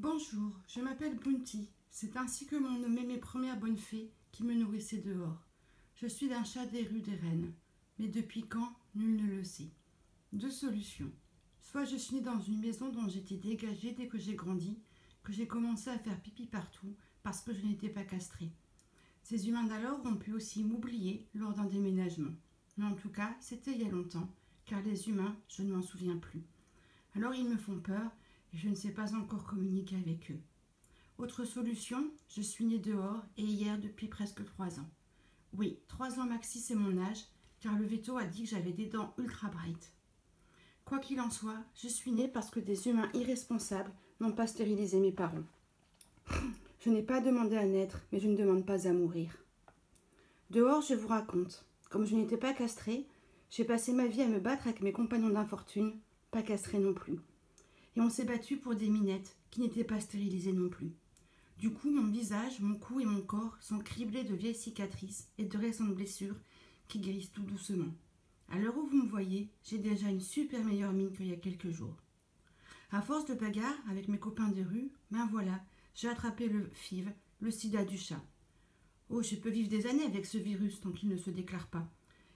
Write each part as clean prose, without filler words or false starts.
Bonjour, je m'appelle Bounty. C'est ainsi que m'ont nommé mes premières bonnes fées qui me nourrissaient dehors. Je suis d'un chat des rues des Rennes. Mais depuis quand, nul ne le sait. Deux solutions. Soit je suis née dans une maison dont j'étais dégagée dès que j'ai grandi, que j'ai commencé à faire pipi partout parce que je n'étais pas castrée. Ces humains d'alors ont pu aussi m'oublier lors d'un déménagement. Mais en tout cas, c'était il y a longtemps, car les humains, je ne m'en souviens plus. Alors ils me font peur et je ne sais pas encore communiquer avec eux. Autre solution, je suis née dehors et hier depuis presque 3 ans. Oui, 3 ans maxi c'est mon âge, car le veto a dit que j'avais des dents ultra bright. Quoi qu'il en soit, je suis née parce que des humains irresponsables n'ont pas stérilisé mes parents. Je n'ai pas demandé à naître, mais je ne demande pas à mourir. Dehors, je vous raconte. Comme je n'étais pas castrée, j'ai passé ma vie à me battre avec mes compagnons d'infortune, pas castrés non plus. Et on s'est battu pour des minettes qui n'étaient pas stérilisées non plus. Du coup, mon visage, mon cou et mon corps sont criblés de vieilles cicatrices et de récentes blessures qui guérissent tout doucement. À l'heure où vous me voyez, j'ai déjà une super meilleure mine qu'il y a quelques jours. À force de bagarre avec mes copains de rue, ben voilà, j'ai attrapé le FIV, le sida du chat. Oh, je peux vivre des années avec ce virus tant qu'il ne se déclare pas.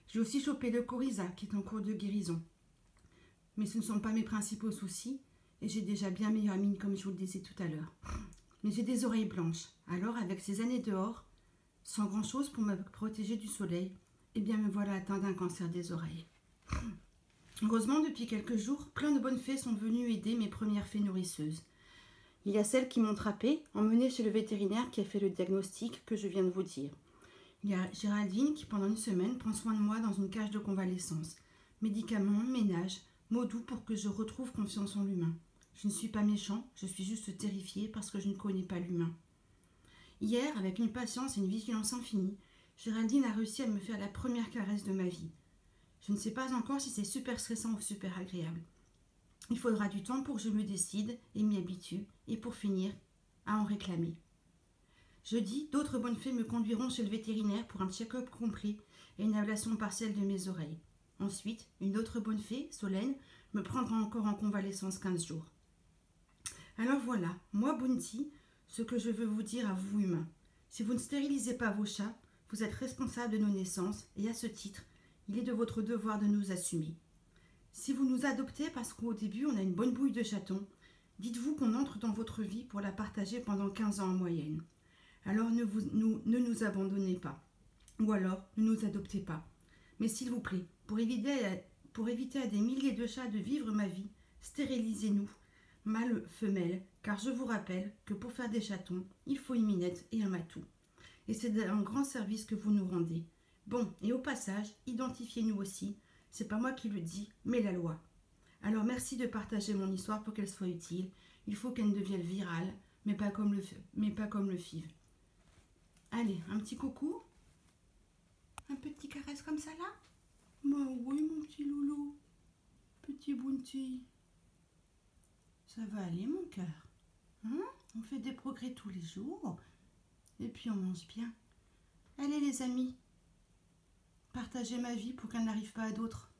J'ai aussi chopé le coryza qui est en cours de guérison. Mais ce ne sont pas mes principaux soucis et j'ai déjà bien meilleure mine comme je vous le disais tout à l'heure. Mais j'ai des oreilles blanches. Alors, avec ces années dehors, sans grand-chose pour me protéger du soleil, eh bien me voilà atteint d'un cancer des oreilles. Heureusement, depuis quelques jours, plein de bonnes fées sont venues aider mes premières fées nourrisseuses. Il y a celles qui m'ont trappée, emmenée chez le vétérinaire qui a fait le diagnostic que je viens de vous dire. Il y a Géraldine qui, pendant une semaine, prend soin de moi dans une cage de convalescence. Médicaments, ménage, mots doux pour que je retrouve confiance en l'humain. Je ne suis pas méchant, je suis juste terrifiée parce que je ne connais pas l'humain. Hier, avec une patience et une vigilance infinie, Géraldine a réussi à me faire la première caresse de ma vie. Je ne sais pas encore si c'est super stressant ou super agréable. Il faudra du temps pour que je me décide et m'y habitue, et pour finir, à en réclamer. Jeudi, d'autres bonnes fées me conduiront chez le vétérinaire pour un check-up complet et une ablation partielle de mes oreilles. Ensuite, une autre bonne fée, Solène, me prendra encore en convalescence 15 jours. Alors voilà, moi Bounty, ce que je veux vous dire à vous humains. Si vous ne stérilisez pas vos chats, vous êtes responsable de nos naissances et à ce titre, il est de votre devoir de nous assumer. Si vous nous adoptez parce qu'au début on a une bonne bouille de chatons, dites-vous qu'on entre dans votre vie pour la partager pendant 15 ans en moyenne. Alors ne nous abandonnez pas. Ou alors ne nous adoptez pas. Mais s'il vous plaît, pour éviter à des milliers de chats de vivre ma vie, stérilisez-nous, mâle, femelle, car je vous rappelle que pour faire des chatons, il faut une minette et un matou. Et c'est un grand service que vous nous rendez. Bon, et au passage, identifiez-nous aussi. C'est pas moi qui le dis, mais la loi. Alors merci de partager mon histoire pour qu'elle soit utile. Il faut qu'elle devienne virale, mais pas comme le FIV. Allez, un petit coucou. Un petit caresse comme ça là. Bah oui, mon petit loulou. Petit Bounty. Ça va aller, mon cœur. Hein? On fait des progrès tous les jours. Et puis on mange bien. Allez les amis, partagez ma vie pour qu'elle n'arrive pas à d'autres.